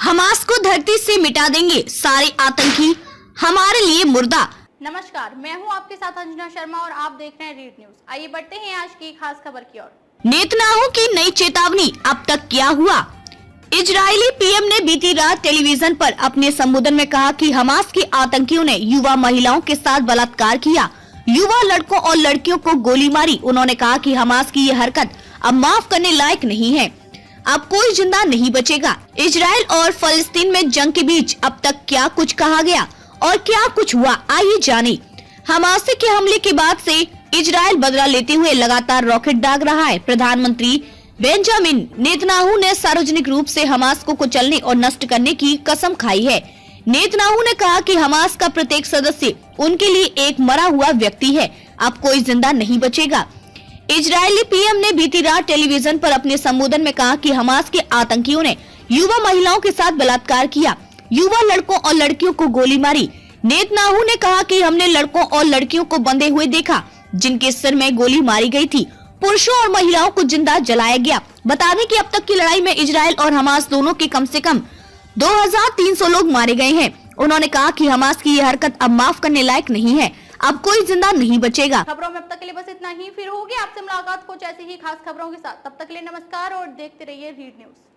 Hamas को धरती से मिटा देंगे सारे आतंकी, हमारे लिए मुर्दा। नमस्कार, मैं हूं आपके साथ अंजना शर्मा और आप देख रहे हैं रीड न्यूज। आइए बढ़ते हैं आज की खास खबर की ओर। नेतन्याहू की नई चेतावनी, अब तक क्या हुआ? इजरायली पीएम ने बीती रात टेलीविजन पर अपने संबोधन में कहा कि हमास के आतंकियों ने युवा महिलाओं के साथ बलात्कार किया, युवा लड़कों और लड़कियों को गोली मारी। उन्होंने कहा कि हमास की ये हरकत अब माफ करने लायक नहीं है, अब कोई जिंदा नहीं बचेगा। इजराइल और फलस्तीन में जंग के बीच अब तक क्या कुछ कहा गया और क्या कुछ हुआ, आइए जाने। हमास के हमले के बाद से इजराइल बदला लेते हुए लगातार रॉकेट दाग रहा है। प्रधानमंत्री बेंजामिन नेतन्याहू ने सार्वजनिक रूप से हमास को कुचलने और नष्ट करने की कसम खाई है। नेतन्याहू ने कहा कि हमास का प्रत्येक सदस्य उनके लिए एक मरा हुआ व्यक्ति है, अब कोई जिंदा नहीं बचेगा। इजरायली पीएम ने बीती रात टेलीविजन पर अपने संबोधन में कहा कि हमास के आतंकियों ने युवा महिलाओं के साथ बलात्कार किया, युवा लड़कों और लड़कियों को गोली मारी। नेतन्याहू ने कहा कि हमने लड़कों और लड़कियों को बंधे हुए देखा, जिनके सिर में गोली मारी गई थी। पुरुषों और महिलाओं को जिंदा जलाया गया। बता दें कि अब तक की लड़ाई में इजराइल और हमास दोनों के कम से कम 2300 लोग मारे गए हैं। उन्होंने कहा कि हमास की यह हरकत अब माफ करने लायक नहीं है, अब कोई जिंदा नहीं बचेगा। खबरों में अब तक के लिए बस इतना ही। फिर होगी आपसे मुलाकात कुछ ऐसी ही खास खबरों के साथ। तब तक के लिए नमस्कार और देखते रहिए रीड न्यूज।